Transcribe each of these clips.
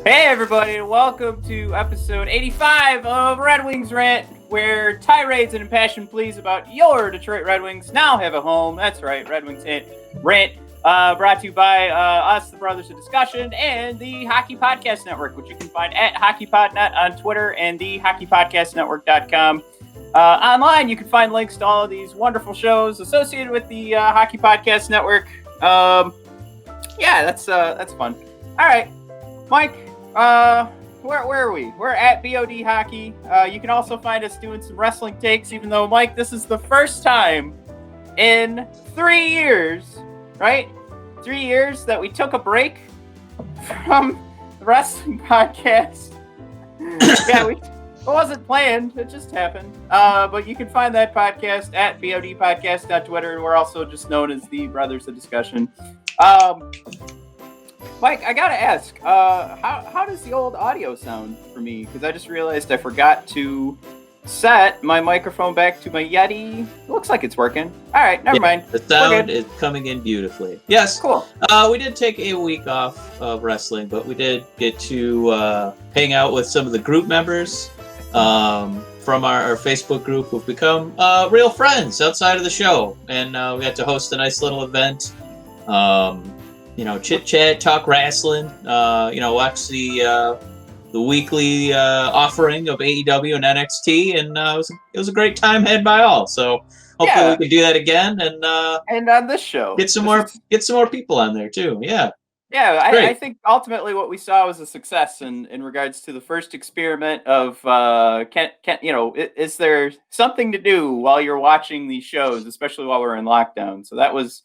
Hey everybody, welcome to episode 85 of Red Wings Rant, where tirades and impassioned pleas about your Detroit Red Wings now have a home. That's right, Red Wings Rant, brought to you by us, the Brothers of Discussion, and the Hockey Podcast Network, which you can find at HockeyPodNet on Twitter and the HockeyPodcastNetwork.com. Online, you can find links to all of these wonderful shows associated with the Hockey Podcast Network. Yeah, that's fun. All right, Mike. Where are we? We're at BOD Hockey. You can also find us doing some wrestling takes, even though, Mike, this is the first time in 3 years, right? 3 years that we took a break from the wrestling podcast. Yeah, it wasn't planned. It just happened. But you can find that podcast at BOD Podcast on Twitter, and we're also just known as the Brothers of Discussion. Mike, I gotta ask, how does the old audio sound for me? Because I just realized I forgot to set my microphone back to my Yeti. It looks like it's working. All right, never mind. The sound is coming in beautifully. Yes. Cool. We did take a week off of wrestling, but we did get to hang out with some of the group members from our Facebook group who've become real friends outside of the show. And we got to host a nice little event. Chit chat, talk wrestling, watch the weekly offering of AEW and NXT, and it was a great time had by all. So hopefully we can do that again, and on this show get some more people on there too. Yeah. Yeah, I think ultimately what we saw was a success in regards to the first experiment of is there something to do while you're watching these shows, especially while we're in lockdown. So that was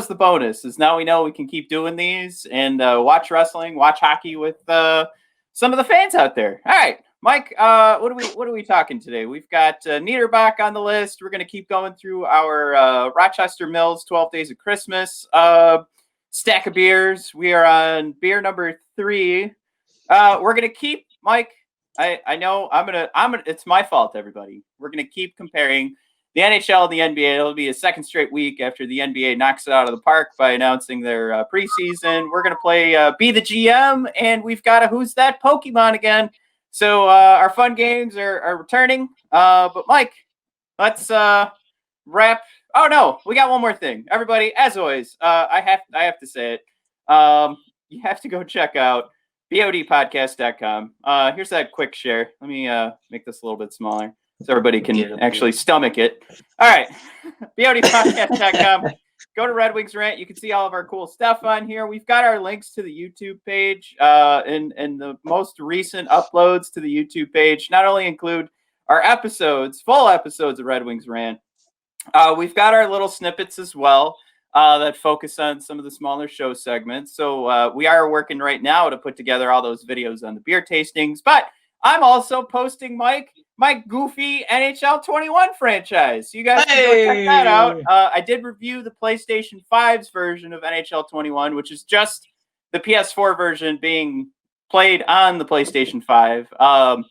the bonus, is now we know we can keep doing these and watch wrestling, watch hockey with some of the fans out there. All right, Mike, what are we talking today? We've got Niederbach on the list. We're going to keep going through our Rochester Mills 12 Days of Christmas stack of beers. We are on beer number 3. We're going to keep, Mike, I know I'm going to, it's my fault, everybody. We're going to keep comparing the NHL and the NBA. It'll be a second straight week after the NBA knocks it out of the park by announcing their preseason. We're going to play Be the GM, and we've got a Who's That Pokemon again. So our fun games are returning. But, Mike, let's wrap. Oh, no, we got one more thing. Everybody, as always, I have to say it. You have to go check out bodpodcast.com. Here's that quick share. Let me make this a little bit smaller so everybody can actually stomach it. All right, bodpodcast.com. Go to Red Wings Rant. You can see all of our cool stuff on here. We've got our links to the YouTube page, and the most recent uploads to the YouTube page not only include our full episodes of Red Wings Rant. We've got our little snippets as well that focus on some of the smaller show segments. So we are working right now to put together all those videos on the beer tastings, but I'm also posting my goofy NHL 21 franchise. So you guys can go check that out. I did review the PlayStation 5's version of NHL 21, which is just the PS4 version being played on the PlayStation 5.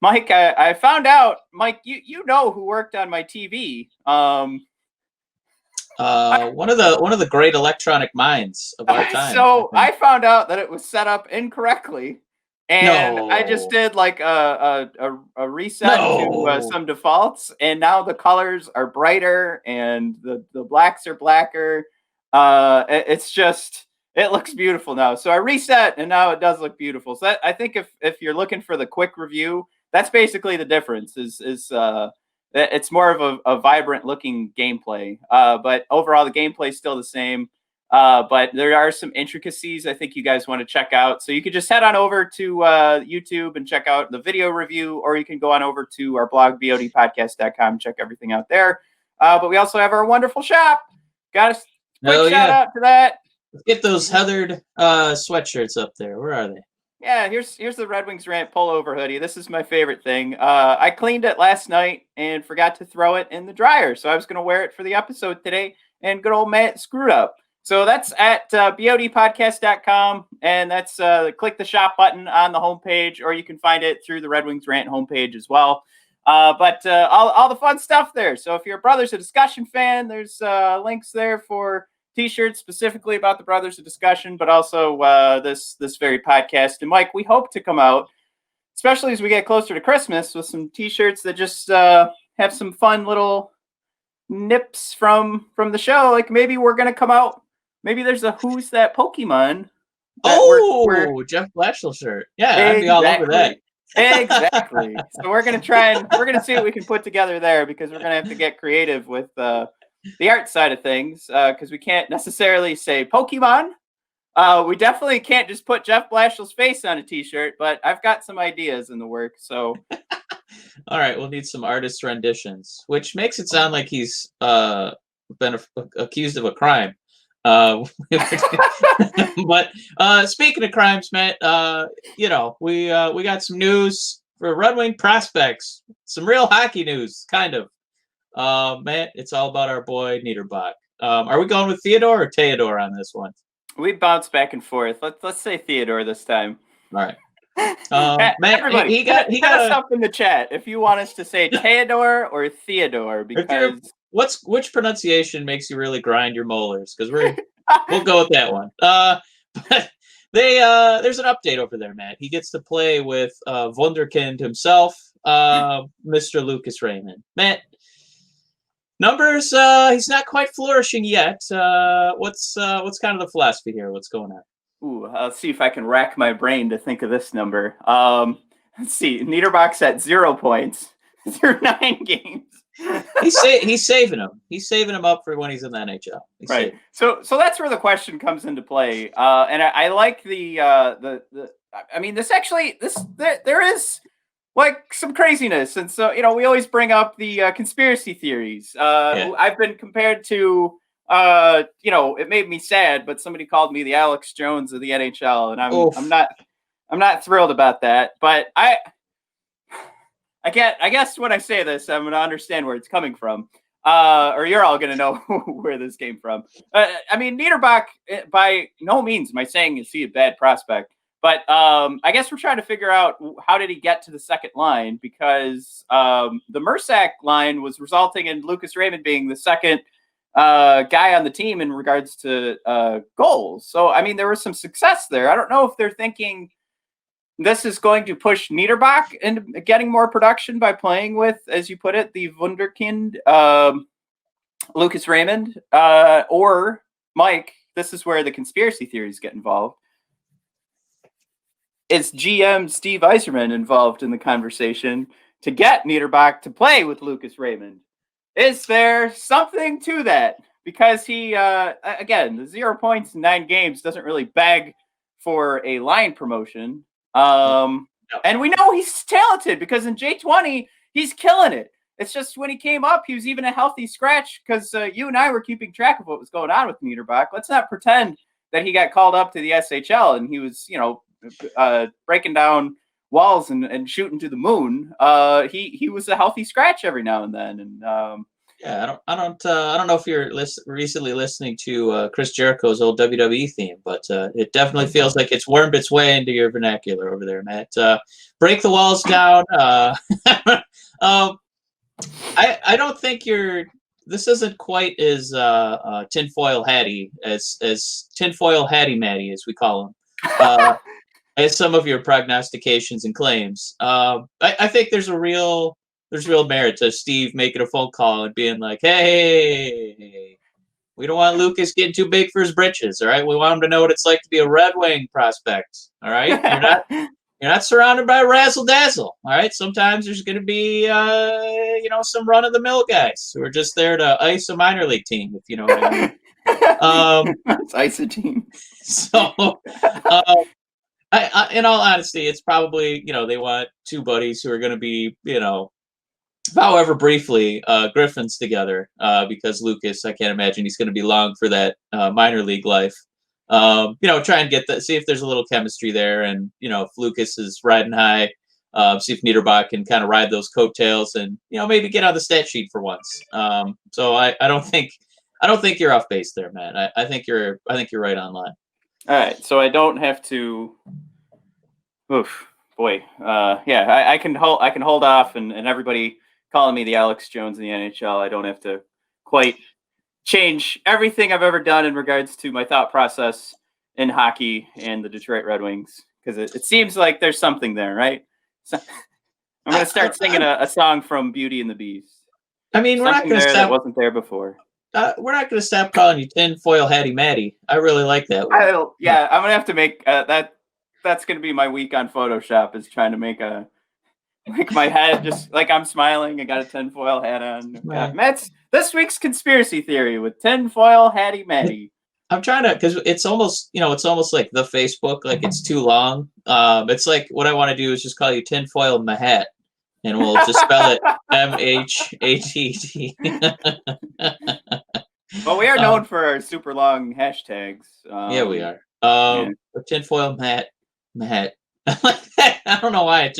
Mike, I found out, Mike, you know who worked on my TV. One of the great electronic minds of our time. So I found out that it was set up incorrectly. And I just did like a reset to some defaults, and now the colors are brighter and the blacks are blacker. It looks beautiful now. So I reset, and now it does look beautiful. So I think if you're looking for the quick review, that's basically the difference. Is it's more of a vibrant looking gameplay, but overall the gameplay is still the same. But there are some intricacies I think you guys want to check out. So you could just head on over to YouTube and check out the video review, or you can go on over to our blog, bodpodcast.com, and check everything out there. But we also have our wonderful shop. Got a quick shout out to that. Let's get those heathered sweatshirts up there. Where are they? Yeah, here's the Red Wings Rant pullover hoodie. This is my favorite thing. I cleaned it last night and forgot to throw it in the dryer. So I was going to wear it for the episode today, and good old Matt screwed up. So that's at bodpodcast.com, and that's click the shop button on the homepage, or you can find it through the Red Wings Rant homepage as well. But all the fun stuff there. So if you're a Brothers of Discussion fan, there's links there for T-shirts specifically about the Brothers of Discussion, but also this very podcast. And Mike, we hope to come out, especially as we get closer to Christmas, with some T-shirts that just have some fun little nips from the show. Like maybe we're gonna come out. Maybe there's a Who's That Pokemon. That Jeff Blashill shirt. Yeah, I'd be all over that. Exactly. So we're gonna see what we can put together there, because we're gonna have to get creative with the art side of things, because we can't necessarily say Pokemon. We definitely can't just put Jeff Blashill's face on a T-shirt, but I've got some ideas in the works. So, all right, we'll need some artist renditions, which makes it sound like he's been accused of a crime. But speaking of crimes, Matt, we got some news for Red Wing prospects, some real hockey news, kind of. Matt, it's all about our boy Niederbach. Are we going with Theodor or Theodor on this one? We bounce back and forth. Let's say Theodor this time. All right. Matt, everybody, he got us up in the chat if you want us to say Theodor or Theodor, because which pronunciation makes you really grind your molars? Because we'll go with that one. But there's an update over there, Matt. He gets to play with Wunderkind himself, Mr. Lucas Raymond. Matt, numbers, he's not quite flourishing yet. What's kind of the philosophy here? What's going on? Ooh, I'll see if I can rack my brain to think of this number. Let's see. Niederbach's at 0 points through 9 games. He's saving him. He's saving him up for when he's in the NHL. Right. So that's where the question comes into play. And I like the. I mean, there is like some craziness, and so we always bring up the conspiracy theories. I've been compared to. It made me sad, but somebody called me the Alex Jones of the NHL, and I'm not thrilled about that. But I guess when I say this, I'm going to understand where it's coming from, or you're all going to know where this came from. I mean, Niederbach, by no means am I saying is he a bad prospect, but I guess we're trying to figure out how did he get to the second line, because the Mursak line was resulting in Lucas Raymond being the second guy on the team in regards to goals. So, I mean, there was some success there. I don't know if they're thinking this is going to push Niederbach into getting more production by playing with, as you put it, the Wunderkind, Lucas Raymond, or Mike, this is where the conspiracy theories get involved. Is GM Steve Yzerman involved in the conversation to get Niederbach to play with Lucas Raymond? Is there something to that? Because he, again, the 0 points in 9 games doesn't really beg for a line promotion. And we know he's talented, because in J20, he's killing it. It's just when he came up, he was even a healthy scratch, because you and I were keeping track of what was going on with Niederbach. Let's not pretend that he got called up to the SHL and he was, breaking down walls and shooting to the moon. He was a healthy scratch every now and then. And I don't know if you're recently listening to Chris Jericho's old WWE theme, but it definitely feels like it's wormed its way into your vernacular over there, Matt. Break the walls down. I don't think this isn't quite as tinfoil hatty as tinfoil hatty Matty, as we call him. As some of your prognostications and claims. I think there's real merit to Steve making a phone call and being like, hey, we don't want Lucas getting too big for his britches, all right? We want him to know what it's like to be a Red Wing prospect, all right? You're not surrounded by razzle dazzle, all right? Sometimes there's going to be, some run-of-the-mill guys who are just there to ice a minor league team, if you know what I mean. Let's ice a team. So, in all honesty, it's probably, they want two buddies who are going to be, however briefly, Griffins together, because Lucas, I can't imagine he's going to be long for that minor league life. Try and see if there's a little chemistry there, and if Lucas is riding high, see if Niederbach can kind of ride those coattails, and maybe get on the stat sheet for once. So I don't think you're off base there, Matt. I think you're right on line. All right, so I don't have to boy, yeah, I can hold off, and everybody calling me the Alex Jones in the NHL. I don't have to quite change everything I've ever done in regards to my thought process in hockey and the Detroit Red Wings, because it seems like there's something there, right? So, I'm going to start singing a song from Beauty and the Beast. I mean, we're not Something going to there that stop. wasn't there before. We're not going to stop calling you tinfoil Hattie Matty. I really like that one. Yeah, I'm going to have to make that. That's going to be my week on Photoshop, is trying to make my head just like I'm smiling. I got a tinfoil hat on. Right. That's this week's conspiracy theory with tinfoil Hattie Matty. I'm trying to, because it's almost like the Facebook, like it's too long. It's like what I want to do is just call you tinfoil Mahat, and we'll just spell it MHATT. Well, we are known for our super long hashtags. Yeah, we are. Yeah. Tinfoil Mahat. I don't know why. It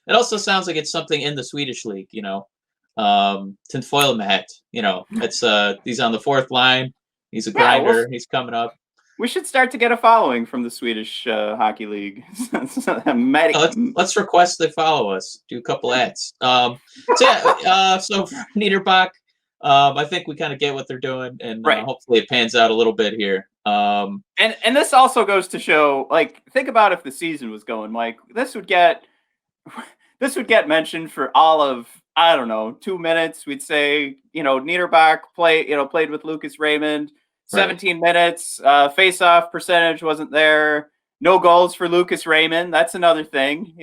also sounds like it's something in the Swedish league, Tinfoil Mahat. It's he's on the fourth line. He's a grinder. He's coming up. We should start to get a following from the Swedish hockey league. Let's request they follow us. Do a couple ads. So for Niederbach, I think we kind of get what they're doing, and hopefully it pans out a little bit here. And this also goes to show, like, think about if the season was going, Mike. This would get mentioned for all of, I don't know, 2 minutes. We'd say, Niederbach played with Lucas Raymond, 17 minutes. Face-off percentage wasn't there. No goals for Lucas Raymond. That's another thing.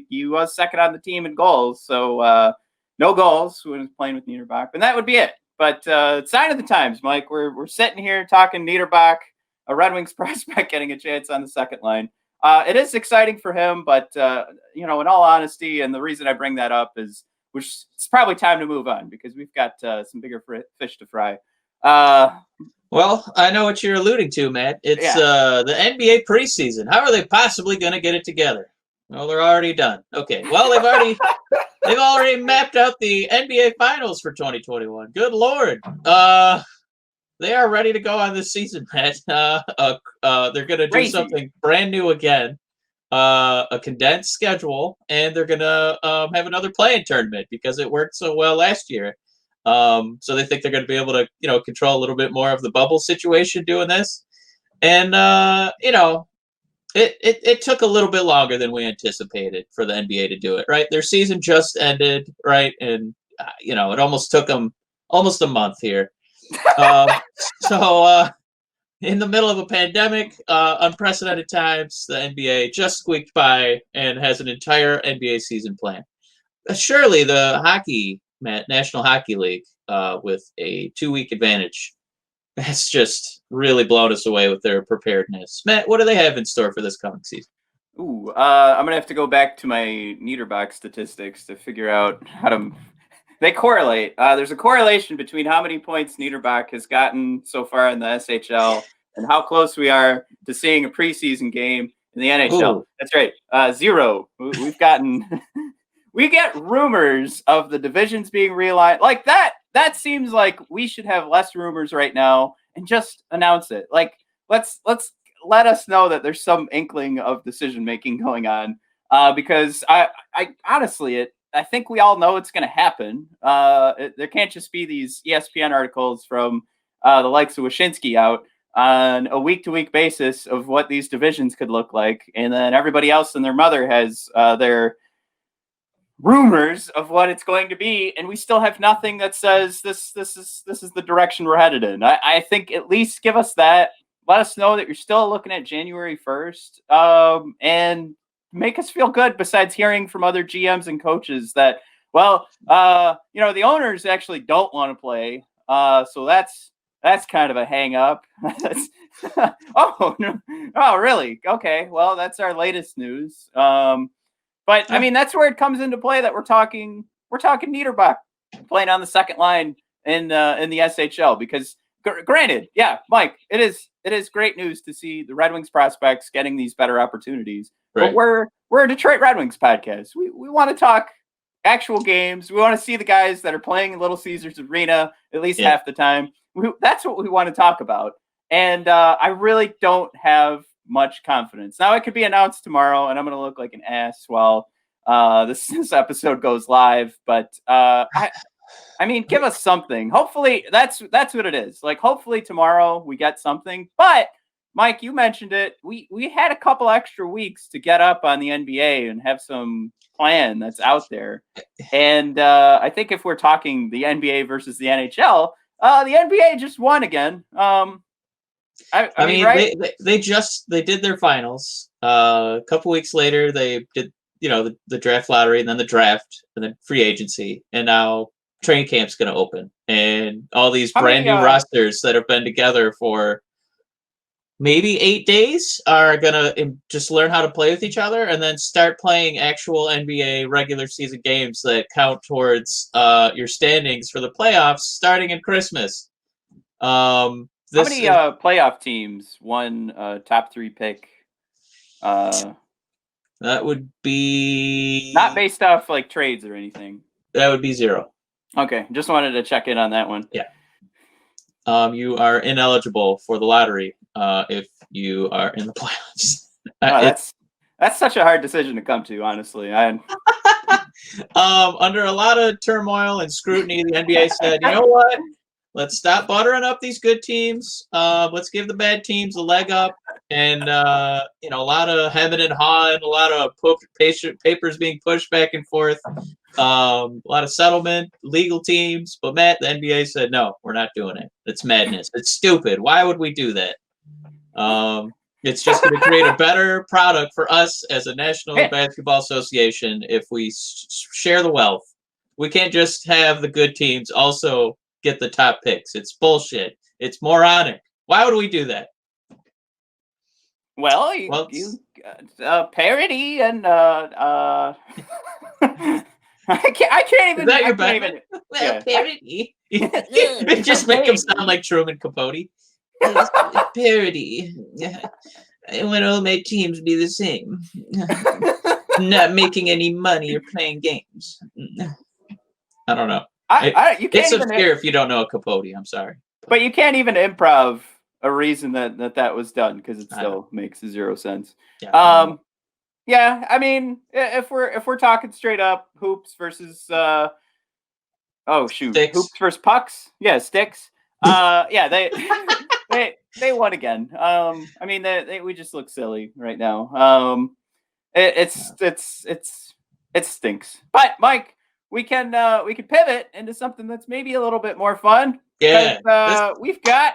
He was second on the team in goals, so no goals when he was playing with Niederbach, and that would be it. But sign of the times, Mike. We're sitting here talking Niederbach, a Red Wings prospect getting a chance on the second line. It is exciting for him, but in all honesty, and the reason I bring that up is, it's probably time to move on, because we've got some bigger fish to fry. Well, I know what you're alluding to, Matt. It's the NBA preseason. How are they possibly going to get it together? Well, they're already done. Okay. Well, they've already mapped out the NBA Finals for 2021. Good Lord. They are ready to go on this season, Matt. They're going to do something brand new again, a condensed schedule, and they're going to have another play-in tournament because it worked so well last year. So they think they're going to be able to, control a little bit more of the bubble situation doing this. And, it took a little bit longer than we anticipated for the NBA to do it, right? Their season just ended, right? And, it almost took them almost a month here. So in the middle of a pandemic, unprecedented times, the NBA just squeaked by and has an entire NBA season plan. Surely the National Hockey League, with a 2-week advantage, has just really blown us away with their preparedness. Matt, what do they have in store for this coming season? Ooh, I'm gonna have to go back to my Niederbach statistics to figure out how to. They correlate. There's a correlation between how many points Niederbach has gotten so far in the SHL and how close we are to seeing a preseason game in the NHL. Ooh. That's right, 0. We've gotten. We get rumors of the divisions being realigned like that. That seems like we should have less rumors right now and just announce it. Like, let's let us know that there's some inkling of decision making going on. Because I honestly, I think we all know it's going to happen. There can't just be these ESPN articles from the likes of Wyshynski out on a week-to-week basis of what these divisions could look like, and then everybody else and their mother has their rumors of what it's going to be, and we still have nothing that says this is the direction we're headed in. I think at least give us that. Let us know that you're still looking at January 1st, and make us feel good, besides hearing from other GMs and coaches that, the owners actually don't want to play. So that's kind of a hang up. Oh, no. Oh, really? Okay. Well, that's our latest news. But I mean, that's where it comes into play that we're talking Niederbach playing on the second line in the SHL, because granted, yeah, Mike, it is great news to see the Red Wings prospects getting these better opportunities. Right. But we're a Detroit Red Wings podcast. We want to talk actual games. We want to see the guys that are playing in Little Caesars Arena at least half the time. That's what we want to talk about. And I really don't have much confidence. Now it could be announced tomorrow, and I'm going to look like an ass while this episode goes live. But I mean, give us something. Hopefully, that's what it is. Like, hopefully tomorrow we get something. But Mike, you mentioned it. We had a couple extra weeks to get up on the NBA and have some plan that's out there. And I think if we're talking the NBA versus the NHL, the NBA just won again. I mean, right? they did their finals. A couple weeks later, they did the draft lottery, and then the draft, and then free agency, and now training camp's going to open, and all these brand new rosters that have been together for maybe 8 days are going to just learn how to play with each other and then start playing actual NBA regular season games that count towards your standings for the playoffs starting in Christmas. How many playoff teams won top 3 pick? That would be... Not based off like trades or anything. That would be 0. Okay, just wanted to check in on that one. Yeah. You are ineligible for the lottery if you are in the playoffs. That's such a hard decision to come to, honestly. Under a lot of turmoil and scrutiny, the NBA said, you know what? Let's stop buttering up these good teams. Let's give the bad teams a leg up. And, a lot of hemming and hawing, a lot of papers being pushed back and forth. A lot of settlement, legal teams. But Matt, the NBA said, no, we're not doing it. It's madness. It's stupid. Why would we do that? It's just going to create a better product for us as a National Basketball Association if we share the wealth. We can't just have the good teams also get the top picks. It's bullshit. It's moronic. Why would we do that? Well, parody and I can't even. Is that your bad? Well, parody. Just make him sound like Truman Capote. Parody. I want all my teams be the same. Not making any money or playing games. I don't know. You can't it's obscure if you don't know a Capote. I'm sorry, but you can't even improv a reason that was done because it still makes 0 sense. Yeah. Yeah. I mean, if we're talking straight up hoops versus sticks. Hoops versus pucks. Yeah, sticks. Yeah, they won again. I mean, we just look silly right now. It stinks. But Mike, we can pivot into something that's maybe a little bit more fun. Yeah. We've got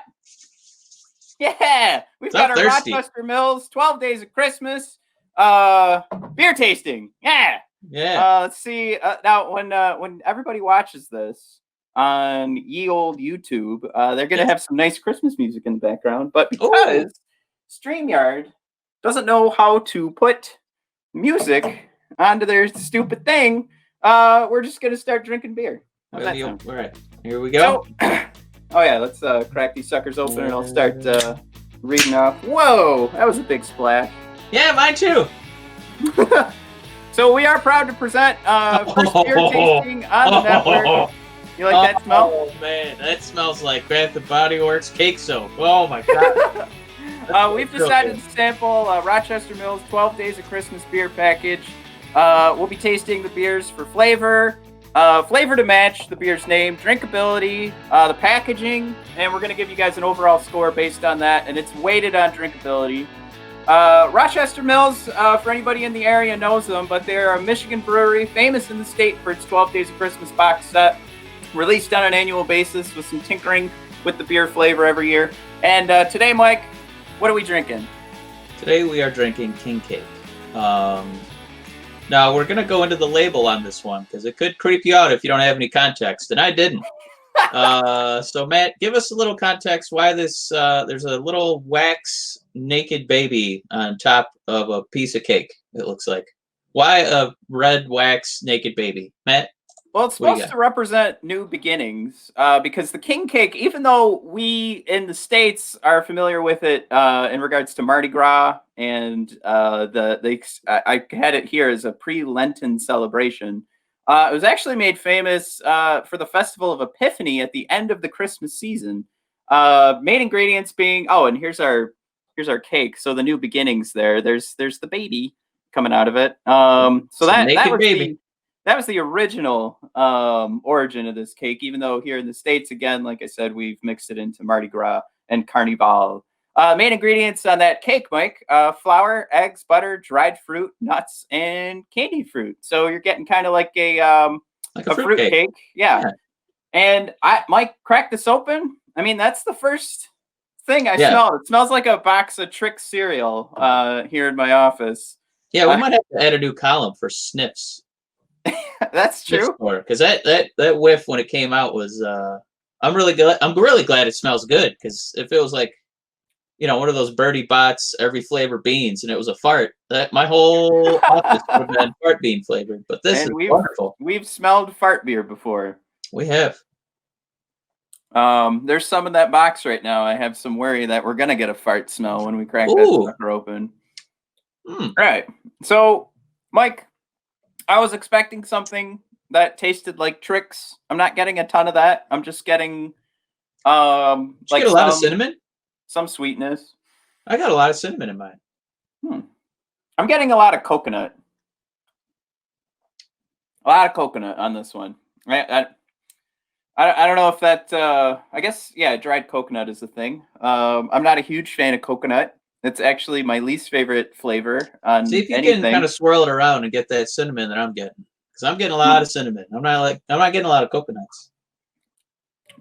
our thirsty. Rochester Mills 12 Days of Christmas beer tasting. Yeah. Let's see. Now, when everybody watches this on ye old YouTube, they're gonna have some nice Christmas music in the background. But because StreamYard doesn't know how to put music onto their stupid thing, we're just gonna start drinking beer. All right, here we go. Let's crack these suckers open and I'll start reading off. Whoa, that was a big splash. Yeah, mine too. So we are proud to present first beer tasting on the network. You like that smell? Oh man, that smells like Bath and Body Works cake soap. Oh my god. We've decided to sample Rochester Mills 12 Days of Christmas beer package. We'll be tasting the beers for flavor to match the beer's name, drinkability, the packaging, and we're going to give you guys an overall score based on that, and it's weighted on drinkability. Rochester Mills, for anybody in the area knows them, but they're a Michigan brewery famous in the state for its 12 Days of Christmas box set, released on an annual basis with some tinkering with the beer flavor every year. And today, Mike, what are we drinking? Today we are drinking King Cake. Now, we're going to go into the label on this one because it could creep you out if you don't have any context, and I didn't. So, Matt, give us a little context why this, there's a little wax naked baby on top of a piece of cake, it looks like. Why a red wax naked baby? Matt? Well, it's supposed to represent new beginnings because the King Cake, even though we in the States are familiar with it in regards to Mardi Gras and I had it here as a pre-Lenten celebration. It was actually made famous for the Festival of Epiphany at the end of the Christmas season. Main ingredients being, and here's our cake. So the new beginnings there. There's the baby coming out of it. So that was the original origin of this cake. Even though here in the States, again, like I said, we've mixed it into Mardi Gras and Carnival. Main ingredients on that cake, Mike: flour, eggs, butter, dried fruit, nuts, and candied fruit. So you're getting kind of like a fruit cake. Yeah. And Mike, crack this open. I mean, that's the first thing I smelled. It smells like a box of Trick cereal here in my office. Yeah, we might have to add a new column for sniffs. That's true. Because that whiff when it came out was I'm really glad it smells good, because if it was like, one of those Birdie Bots every flavor beans and it was a fart, that my whole office would have been fart bean flavored. But this is wonderful. We've smelled fart beer before. We have. There's some in that box right now. I have some worry that we're gonna get a fart smell when we crack that sucker open. All right. So, Mike, I was expecting something that tasted like Trix. I'm not getting a ton of that. I'm just getting like get a lot of cinnamon, some sweetness. I got a lot of cinnamon in mine. I'm getting a lot of coconut. A lot of coconut on this one. I don't know if that. I guess dried coconut is the thing. I'm not a huge fan of coconut. It's actually my least favorite flavor on See if you anything. can kind of swirl it around and get that cinnamon that I'm getting, because I'm getting a lot of cinnamon. I'm not getting a lot of coconuts.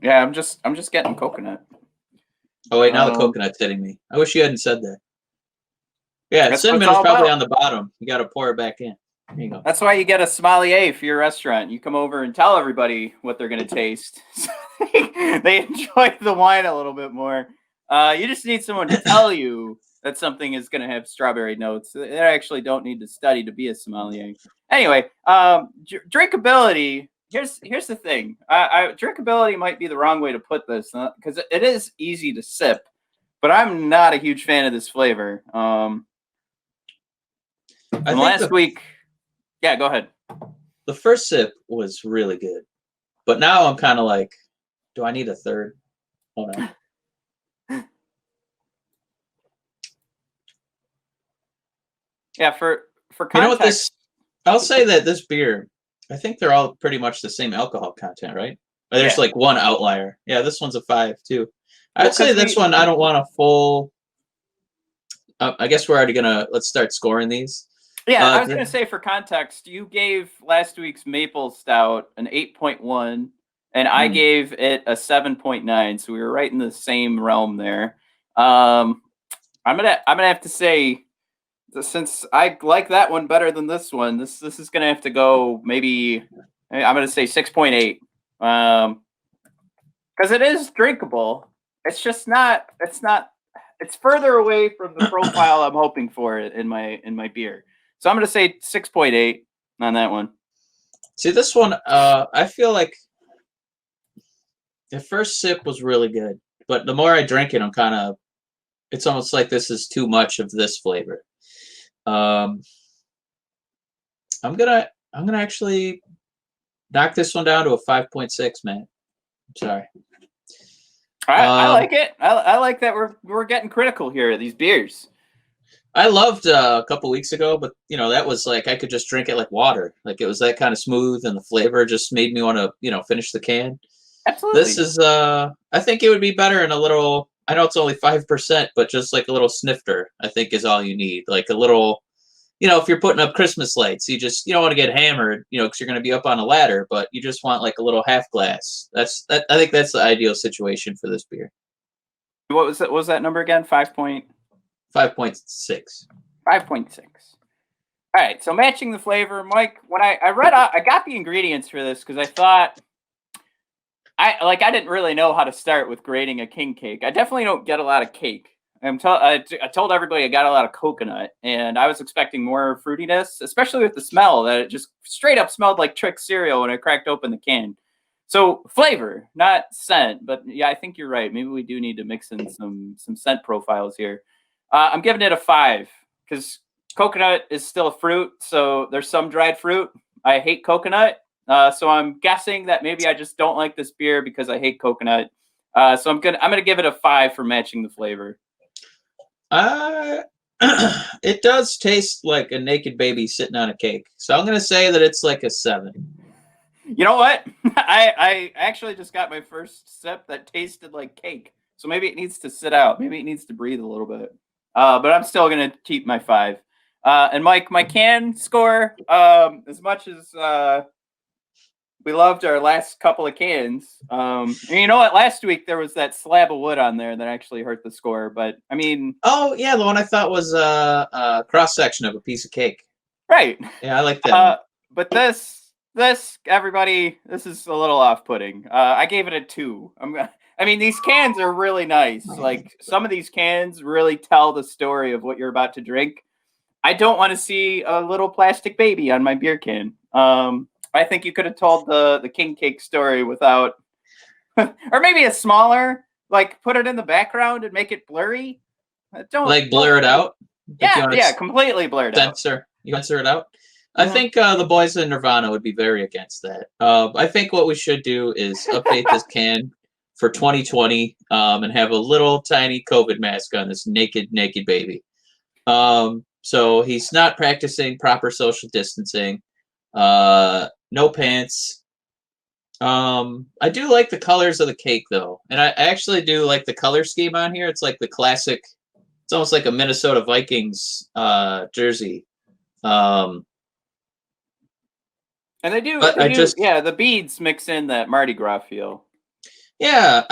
Yeah, I'm just getting coconut. Oh wait, now the coconut's hitting me. I wish you hadn't said that. Yeah, cinnamon is probably on the bottom. You got to pour it back in. There you go. That's why you get a sommelier for your restaurant. You come over and tell everybody what they're going to taste. They enjoy the wine a little bit more. You just need someone to tell you that something is going to have strawberry notes. They actually don't need to study to be a sommelier. Anyway, drinkability. Here's the thing. Drinkability might be the wrong way to put this, because it is easy to sip, but I'm not a huge fan of this flavor. Last week, go ahead. The first sip was really good, but now I'm kind of like, do I need a third? Hold on. Yeah, for context. You know what I'll say that this beer, I think they're all pretty much the same alcohol content, right? There's like one outlier. Yeah, this one's a 5 too. I'd say this one, I don't want a full. I guess we're already let's start scoring these. Yeah, I was gonna say, for context, you gave last week's Maple Stout an 8.1, and I gave it a 7.9. So we were right in the same realm there. I'm gonna have to say, since I like that one better than this one, this is gonna have to go, maybe I'm gonna say 6.8, because it is drinkable. It's just not. It's further away from the profile I'm hoping for in my beer. So I'm gonna say 6.8 on that one. See, this one, I feel like the first sip was really good, but the more I drink it, it's almost like this is too much of this flavor. I'm gonna actually knock this one down to a 5.6, man. I'm sorry. I like it. I like that we're getting critical here at these beers. I loved a couple weeks ago, but that was like I could just drink it like water. Like it was that kind of smooth, and the flavor just made me want to finish the can. Absolutely. This is I think it would be better in a little. I know it's only 5%, but just like a little snifter, I think is all you need. Like a little, if you're putting up Christmas lights, you don't want to get hammered, because you're going to be up on a ladder, but you just want like a little half glass. I think that's the ideal situation for this beer. What was that number again? 5.6. 5.6. 5.6. All right. So matching the flavor, Mike. When I read out, I got the ingredients for this because I thought I didn't really know how to start with grading a king cake. I definitely don't get a lot of cake. I told everybody I got a lot of coconut, and I was expecting more fruitiness, especially with the smell, that it just straight up smelled like Trick cereal when I cracked open the can. So flavor, not scent, but yeah, I think you're right. Maybe we do need to mix in some scent profiles here. I'm giving it a 5 because coconut is still a fruit, so there's some dried fruit. I hate coconut, so I'm guessing that maybe I just don't like this beer because I hate coconut. So I'm gonna give it a 5 for matching the flavor. It does taste like a naked baby sitting on a cake. So I'm going to say that it's like a 7. You know what? I actually just got my first sip that tasted like cake. So maybe it needs to sit out. Maybe it needs to breathe a little bit. But I'm still going to keep my 5. And Mike, my can score, as much as we loved our last couple of cans. And you know what? Last week there was that slab of wood on there that actually hurt the score. But I mean, oh yeah, the one I thought was a cross section of a piece of cake. Right. Yeah, I like that. But this everybody, this is a little off-putting. I gave it a 2. I mean, these cans are really nice. Like some of these cans really tell the story of what you're about to drink. I don't want to see a little plastic baby on my beer can. I think you could have told the king cake story without, or maybe a smaller, like put it in the background and make it blurry. Don't blur it out. Yeah, completely blurred out. You censor it out. I think the boys in Nirvana would be very against that. I think what we should do is update this can for 2020 and have a little tiny COVID mask on this naked baby. So he's not practicing proper social distancing. No pants. I do like the colors of the cake though, and I actually do like the color scheme on here. It's like the classic. It's almost like a Minnesota Vikings jersey. And they do, the beads mix in that Mardi Gras feel. Yeah,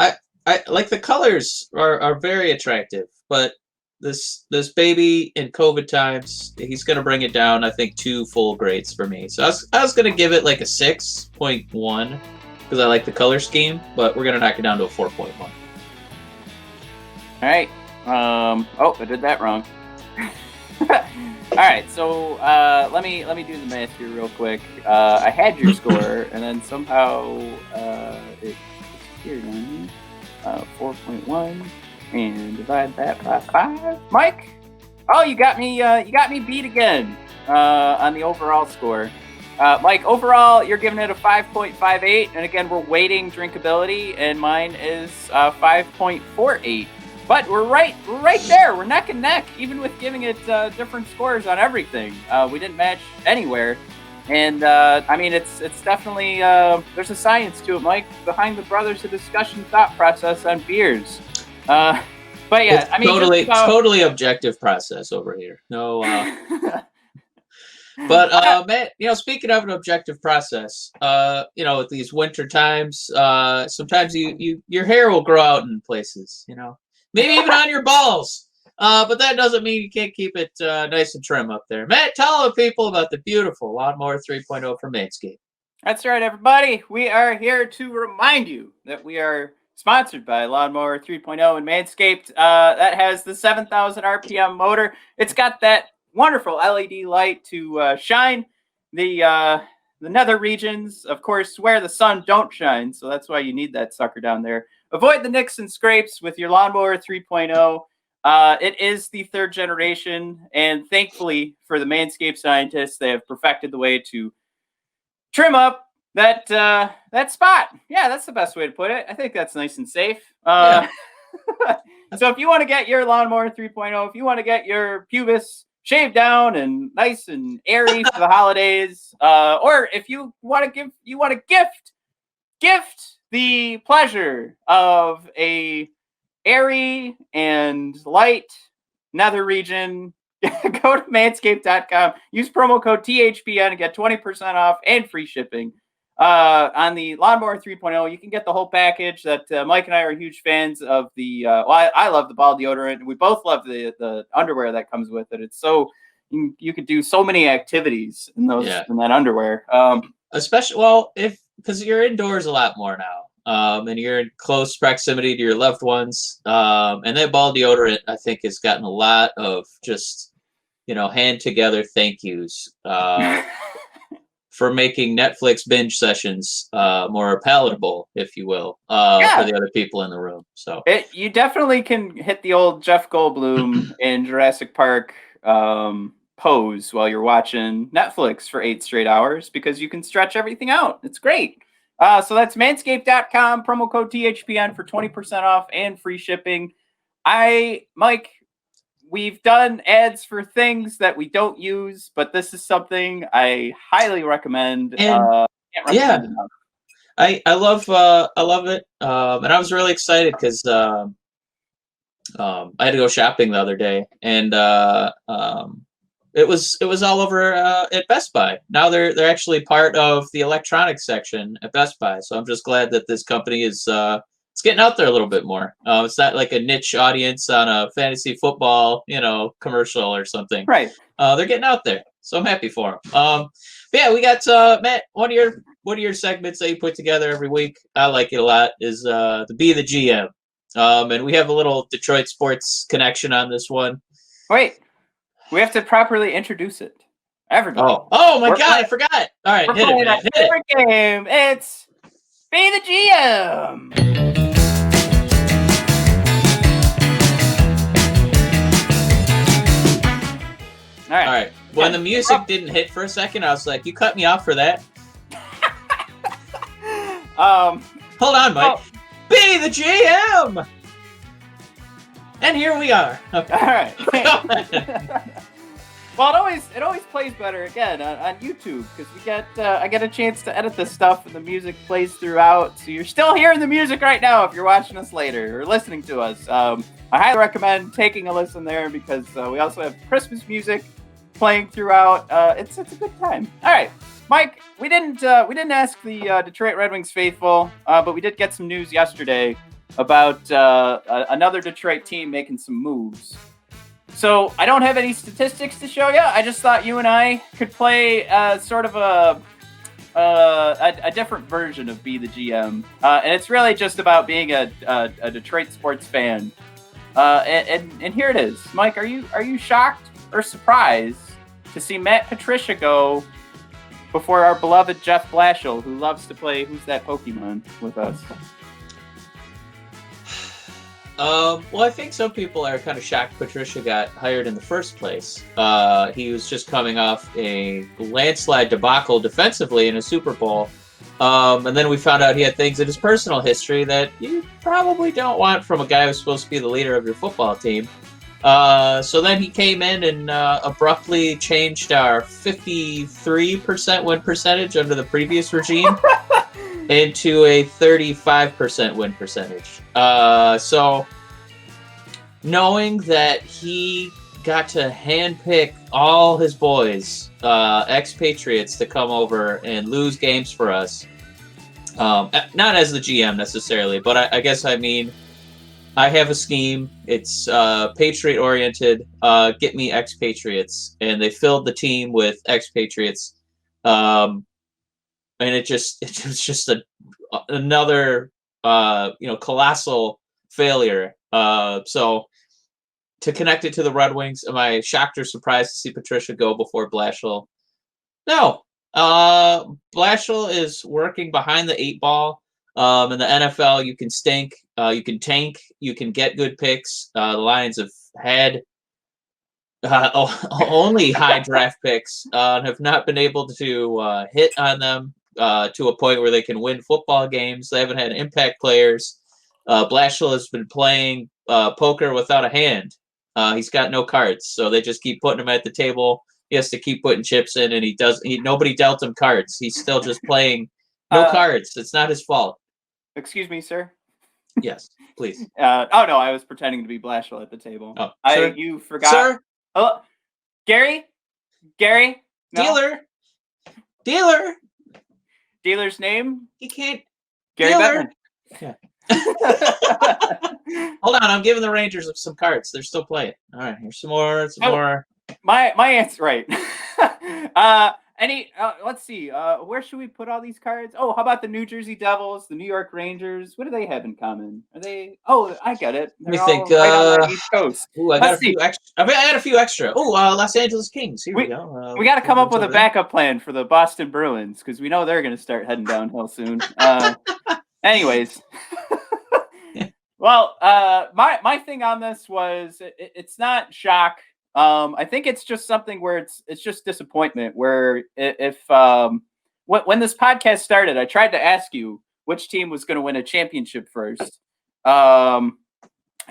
I like the colors are very attractive, but this baby in COVID times, he's gonna bring it down. I think 2 full grades for me. So I was gonna give it like a 6.1 because I like the color scheme, but we're gonna knock it down to a 4.1. All right. Oh, I did that wrong. All right, so let me do the math here real quick. I had your score, and then somehow it disappeared on me. 4.1, and divide that by 5. Mike, oh, you got me beat again on the overall score. Mike, overall, you're giving it a 5.58, and again, we're weighting drinkability, and mine is 5.48. But we're right there. We're neck and neck, even with giving it different scores on everything. We didn't match anywhere, and I mean, it's definitely there's a science to it, Mike. Behind the brothers, a discussion thought process on beers. But yeah, I mean, totally objective process over here. No. But man, speaking of an objective process, with these winter times, sometimes your hair will grow out in places, maybe even on your balls. But that doesn't mean you can't keep it nice and trim up there. Matt, tell the people about the beautiful Lawnmower 3.0 from Manscaped. That's right, everybody. We are here to remind you that we are sponsored by Lawnmower 3.0 and Manscaped. That has the 7,000 RPM motor. It's got that wonderful LED light to shine the nether regions, of course, where the sun don't shine. So that's why you need that sucker down there. Avoid the nicks and scrapes with your Lawnmower 3.0. It is the 3rd generation, and thankfully for the Manscaped scientists, they have perfected the way to trim up that spot. Yeah, that's the best way to put it. I think that's nice and safe. So if you want to get your Lawnmower 3.0, if you want to get your pubis shaved down and nice and airy for the holidays, or if you want to gift the pleasure of a airy and light nether region, go to manscaped.com, use promo code THPN and get 20% off and free shipping. On the Lawnmower 3.0, you can get the whole package that Mike and I are huge fans of. I love the ball deodorant, and we both love the underwear that comes with it. It's so you could do so many activities in that underwear. Especially because you're indoors a lot more now, and you're in close proximity to your loved ones, and that ball deodorant I think has gotten a lot of just hand together thank yous. For making Netflix binge sessions more palatable, if you will, for the other people in the room. So you definitely can hit the old Jeff Goldblum in Jurassic Park pose while you're watching Netflix for 8 straight hours because you can stretch everything out. It's great. So that's manscaped.com, promo code THPN for 20% off and free shipping. Mike, we've done ads for things that we don't use, but this is something I highly recommend. And Can't recommend enough. I love it, and I was really excited because I had to go shopping the other day, and it was all over at Best Buy. Now they're actually part of the electronics section at Best Buy. So I'm just glad that this company is it's getting out there a little bit more. It's not like a niche audience on a fantasy football, commercial or something. Right. They're getting out there, so I'm happy for them. But yeah, we got Matt. One of your segments that you put together every week, I like it a lot, is the Be the GM. And we have a little Detroit sports connection on this one. Wait, we have to properly introduce it. Everybody. Oh my God, I forgot. All right, hit it, man. Hit it. Game. It's Be the GM. All right. When the music didn't hit for a second, I was like, "You cut me off for that." Hold on, Mike. Oh. Be the GM. And here we are. Okay. All right. Well, it always plays better again on YouTube because I get a chance to edit this stuff and the music plays throughout. So you're still hearing the music right now if you're watching us later or listening to us. I highly recommend taking a listen there because we also have Christmas music playing throughout. It's a good time. All right, Mike. We didn't ask the Detroit Red Wings faithful, but we did get some news yesterday about another Detroit team making some moves. So I don't have any statistics to show you. I just thought you and I could play sort of a different version of Be the GM, and it's really just about being a Detroit sports fan. And here it is, Mike. Are you shocked or surprised to see Matt Patricia go before our beloved Jeff Blashill, who loves to play Who's That Pokemon with us? Well, I think some people are kind of shocked Patricia got hired in the first place. He was just coming off a landslide debacle defensively in a Super Bowl. And then we found out he had things in his personal history that you probably don't want from a guy who's supposed to be the leader of your football team. So then he came in and abruptly changed our 53% win percentage under the previous regime into a 35% win percentage. So knowing that he got to handpick all his boys, expatriates, to come over and lose games for us, not as the GM necessarily, but I guess I mean, I have a scheme. It's Patriot oriented. Get me expatriates, and they filled the team with expatriates. And it was just another colossal failure. So to connect it to the Red Wings, am I shocked or surprised to see Patricia go before Blashill? No. Blashill is working behind the 8 ball. In the NFL, you can stink, you can tank, you can get good picks. The Lions have had only high draft picks, and have not been able to hit on them to a point where they can win football games. They haven't had impact players. Blashill has been playing poker without a hand. He's got no cards, so they just keep putting him at the table. He has to keep putting chips in, and nobody dealt him cards. He's still just playing no cards. It's not his fault. Excuse me, sir. Yes, please. Oh no, I was pretending to be Blashill at the table. Oh, you forgot, sir. Oh, Gary. No. Dealer. Dealer's name? He can't. Gary Bettman. Yeah. Hold on, I'm giving the Rangers some cards. They're still playing. All right, here's some more. My answer, right? Let's see. Where should we put all these cards? Oh, how about the New Jersey Devils, the New York Rangers? What do they have in common? Are they? Oh, I get it. Let me think. Right on the East Coast. I got a few extra. Oh, Los Angeles Kings. Here we go. We got to come up with a backup plan for the Boston Bruins because we know they're going to start heading downhill soon. Anyways. Well, my thing on this was it's not shock. I think it's just something where it's just disappointment. Where if when this podcast started, I tried to ask you which team was going to win a championship first, and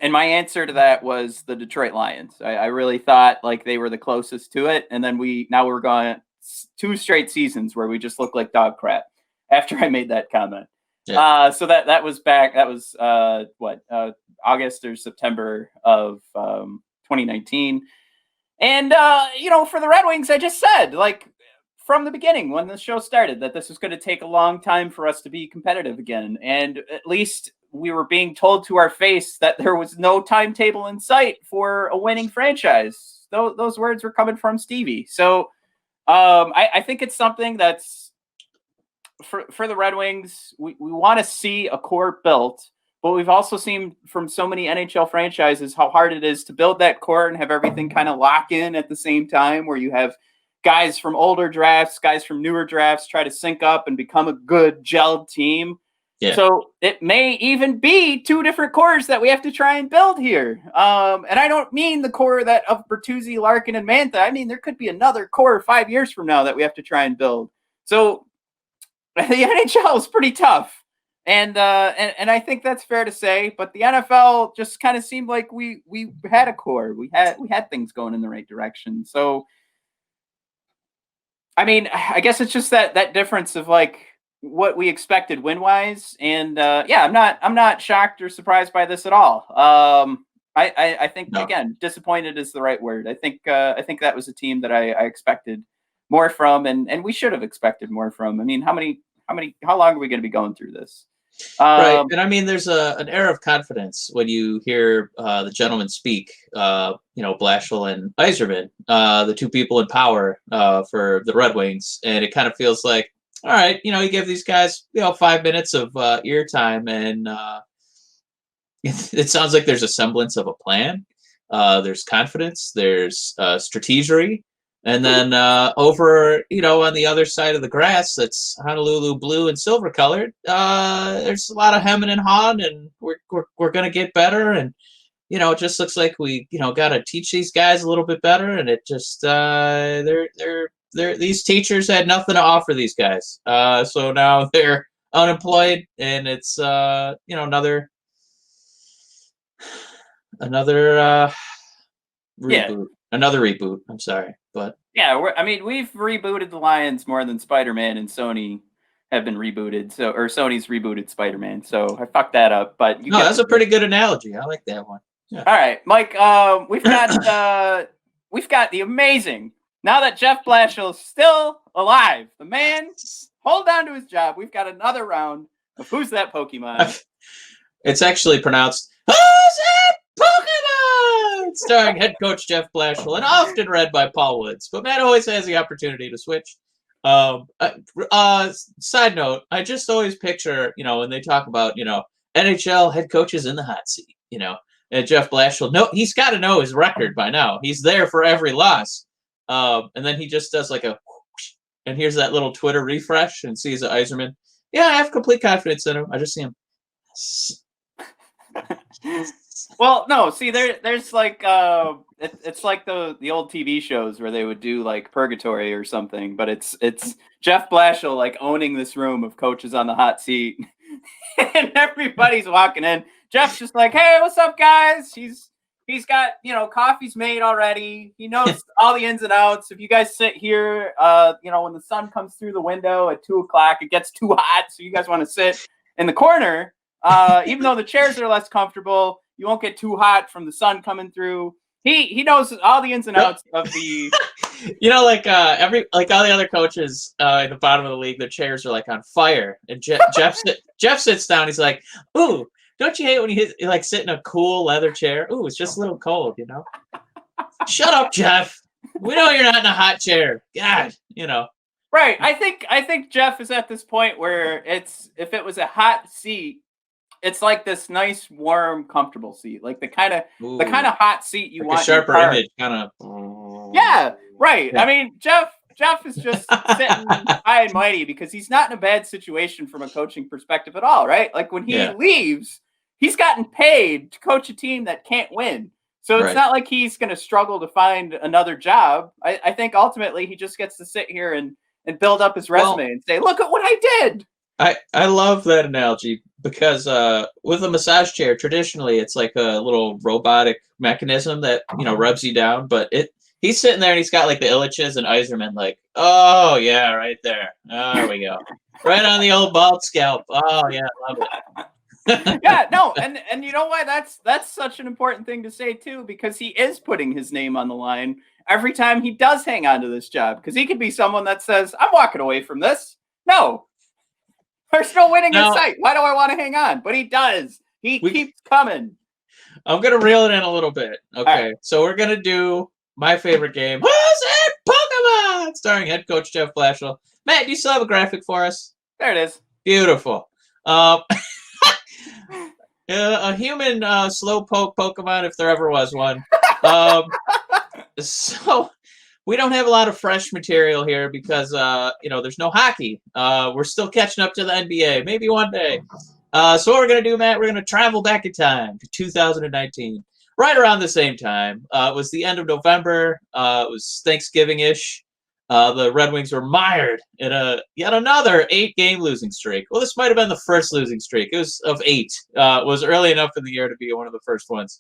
And my answer to that was the Detroit Lions. I really thought like they were the closest to it. And then we're going 2 straight seasons where we just look like dog crap after I made that comment. Yeah. So that was back. That was August or September of 2019. And, for the Red Wings, I just said, like, from the beginning when the show started that this was going to take a long time for us to be competitive again. And at least we were being told to our face that there was no timetable in sight for a winning franchise. Those words were coming from Stevie. So I think it's something that's for the Red Wings. We want to see a core built, but we've also seen from so many NHL franchises how hard it is to build that core and have everything kind of lock in at the same time, where you have guys from older drafts, guys from newer drafts try to sync up and become a good gelled team. Yeah. So it may even be 2 different cores that we have to try and build here. And I don't mean the core that of Bertuzzi, Larkin, and Mantha. I mean, there could be another core 5 years from now that we have to try and build. So the NHL is pretty tough. And I think that's fair to say, but the NFL just kind of seemed like we had a core. We had things going in the right direction. So I mean, I guess it's just that difference of like what we expected win-wise, and I'm not shocked or surprised by this at all. I think again, disappointed is the right word. I think that was a team that I expected more from, and we should have expected more from. I mean, how long are we going to be going through this? Right, and I mean, there's an air of confidence when you hear the gentleman speak. Blashill and Yzerman, the 2 people in power for the Red Wings, and it kind of feels like, all right, you give these guys 5 minutes of ear time, and it sounds like there's a semblance of a plan. There's confidence. There's strategery. And then over, on the other side of the grass, that's Honolulu blue and silver colored. There's a lot of hemming and hawing, and we're gonna get better. And it just looks like we got to teach these guys a little bit better. And it just these teachers had nothing to offer these guys. So now they're unemployed, and it's another reboot. Another reboot. I'm sorry, but yeah, we've rebooted the Lions more than Spider-Man and Sony have been rebooted. So, or Sony's rebooted Spider-Man. So I fucked that up. But that's a pretty good analogy. I like that one. Yeah. All right, Mike. We've got the amazing. Now that Jeff Blashill is still alive, the man hold on to his job. We've got another round of Who's That Pokemon? It's actually pronounced Who's That Pokemon? Starring head coach Jeff Blashill and often read by Paul Woods. But Matt always has the opportunity to switch. Side note, I just always picture, when they talk about, NHL head coaches in the hot seat, and Jeff Blashill, he's got to know his record by now. He's there for every loss. And then he just does like a whoosh, and here's that little Twitter refresh and sees Yzerman. Yeah, I have complete confidence in him. I just see him. Well, no, see, there's like it's like the old TV shows where they would do like Purgatory or something, but it's Jeff Blashill like owning this room of coaches on the hot seat, and everybody's walking in. Jeff's just like, "Hey, what's up, guys?" He's got coffee's made already. He knows all the ins and outs. If you guys sit here, when the sun comes through the window at 2:00, it gets too hot, so you guys want to sit in the corner. Even though the chairs are less comfortable, you won't get too hot from the sun coming through. He knows all the ins and outs of the. Like all the other coaches at the bottom of the league, their chairs are like on fire. And Jeff sits down. He's like, "Ooh, don't you hate when you sit in a cool leather chair? Ooh, it's just a little cold, Shut up, Jeff. We know you're not in a hot chair. God, Right. I think Jeff is at this point where if it was a hot seat, it's like this nice, warm, comfortable seat, like the kind of hot seat you want. A sharper image, kind of. Yeah, right. Yeah. I mean, Jeff is just sitting high and mighty because he's not in a bad situation from a coaching perspective at all, right? Like when he leaves, he's gotten paid to coach a team that can't win. So it's not like he's going to struggle to find another job. I think ultimately he just gets to sit here and build up his resume and say, look at what I did. I love that analogy because with a massage chair, traditionally it's like a little robotic mechanism that rubs you down, but he's sitting there and he's got like the Illiches and Iserman, like, oh yeah, right there. Oh, there we go. Right on the old bald scalp. Oh yeah, love it. Yeah, no, and you know why that's such an important thing to say too, because he is putting his name on the line every time he does hang on to this job, because he could be someone that says, I'm walking away from this. No, there's no winning in sight. Why do I want to hang on? But he does. He keeps coming. I'm going to reel it in a little bit. Okay, right. So we're going to do my favorite game, Who's It Pokemon? Starring head coach Jeff Blashill. Matt, do you still have a graphic for us? There it is. Beautiful. A human slowpoke Pokemon, if there ever was one. So we don't have a lot of fresh material here because there's no hockey. We're still catching up to the NBA. Maybe one day. So what we're gonna do, Matt? We're gonna travel back in time to 2019, right around the same time. It was the end of November. It was Thanksgiving-ish. The Red Wings were mired in yet another 8-game losing streak. Well, this might have been the first losing streak. It was of 8. It was early enough in the year to be one of the first ones.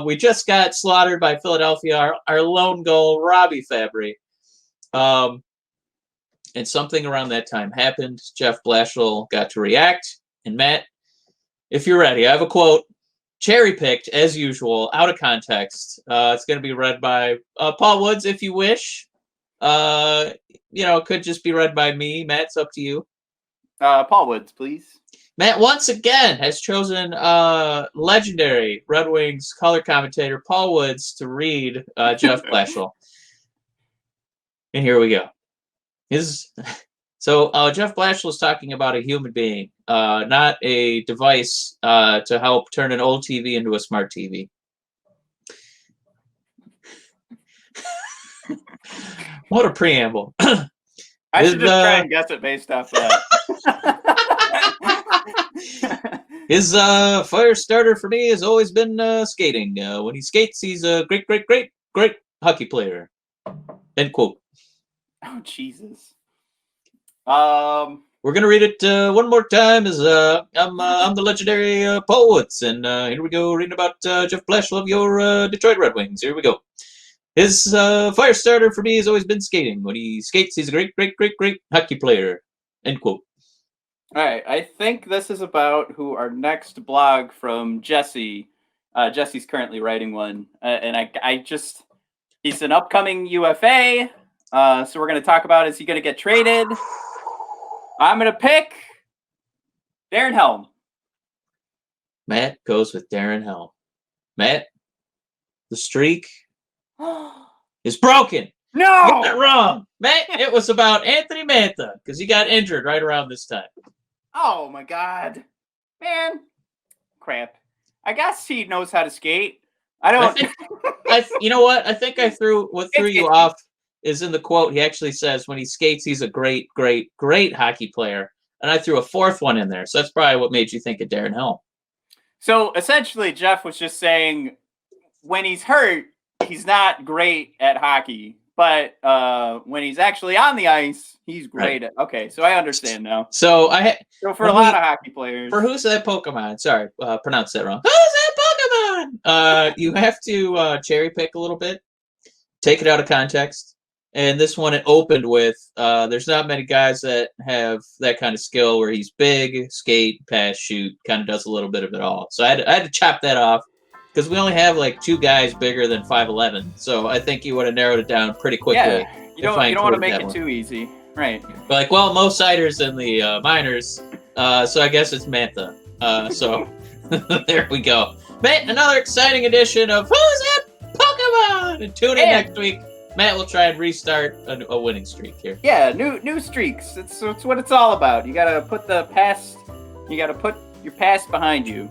We just got slaughtered by Philadelphia. Our lone goal, Robbie Fabry. And something around that time happened. Jeff Blashill got to react. And Matt, if you're ready, I have a quote, cherry-picked, as usual, out of context. It's going to be read by Paul Woods, if you wish. It could just be read by me. Matt, it's up to you. Paul Woods, please. Matt once again has chosen legendary Red Wings color commentator Paul Woods to read Jeff Blashill. And here we go. Jeff Blashill is talking about a human being, not a device to help turn an old TV into a smart TV. What a preamble. I should just try and guess it based off that. His fire starter for me has always been skating. When he skates, he's a great, great, great, great hockey player. End quote. Oh, Jesus. We're going to read it one more time. I'm the legendary Paul Woods, and here we go reading about Jeff Blashill of your Detroit Red Wings. Here we go. His fire starter for me has always been skating. When he skates, he's a great, great, great, great hockey player. End quote. All right. I think this is about who our next blog from Jesse. Jesse's currently writing one. And he's an upcoming UFA. So we're going to talk about, is he going to get traded? I'm going to pick Darren Helm. Matt goes with Darren Helm. Matt, the streak is broken. No! You got it wrong. Matt, it was about Anthony Mantha because he got injured right around this time. Oh, my God. Man. Crap. I guess he knows how to skate. I don't... You know what? I think what threw you off is in the quote. He actually says when he skates, he's a great, great, great hockey player. And I threw a fourth one in there. So that's probably what made you think of Darren Helm. So essentially, Jeff was just saying when he's hurt, he's not great at hockey. But when he's actually on the ice, he's great at. Okay, so I understand now. So for a lot of hockey players, for Who's That Pokemon? Sorry, pronounced that wrong. Who's That Pokemon? You have to cherry pick a little bit, take it out of context. And this one it opened with there's not many guys that have that kind of skill where he's big, skate, pass, shoot, kind of does a little bit of it all. So I had to chop that off. Because we only have like 2 guys bigger than 5'11", so I think you would have narrowed it down pretty quickly. Yeah, you don't want to make it too easy, right? But Mo Siders in the minors, so I guess it's Mantha. So there we go. Matt, another exciting edition of Who's That Pokemon? And tune in next week. Matt will try and restart a winning streak here. Yeah, new streaks. It's what it's all about. You gotta put your past behind you.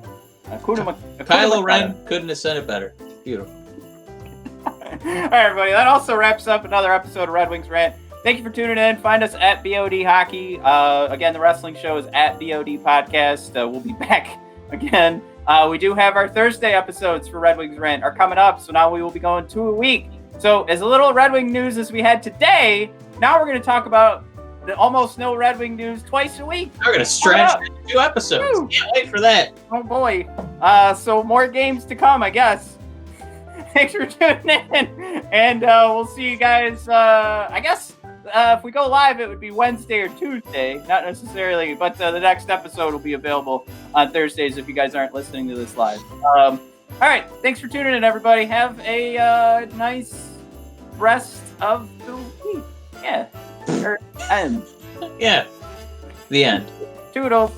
Kylo Ren couldn't have said it better. Beautiful. All right, everybody. That also wraps up another episode of Red Wings Rant. Thank you for tuning in. Find us at BOD Hockey. Again, the wrestling show is at BOD Podcast. We'll be back again. We do have our Thursday episodes for Red Wings Rant are coming up, so now we will be going 2 a week. So as little Red Wing news as we had today, now we're going to talk about almost no Red Wing news twice a week. We're going to stretch 2 episodes. Woo. Can't wait for that. Oh boy. So more games to come, I guess. Thanks for tuning in. And we'll see you guys, I guess, if we go live, it would be Wednesday or Tuesday. Not necessarily, but the next episode will be available on Thursdays if you guys aren't listening to this live. All right. Thanks for tuning in, everybody. Have a nice rest of the week. Yeah. Or end. Yeah. The end. Toodles.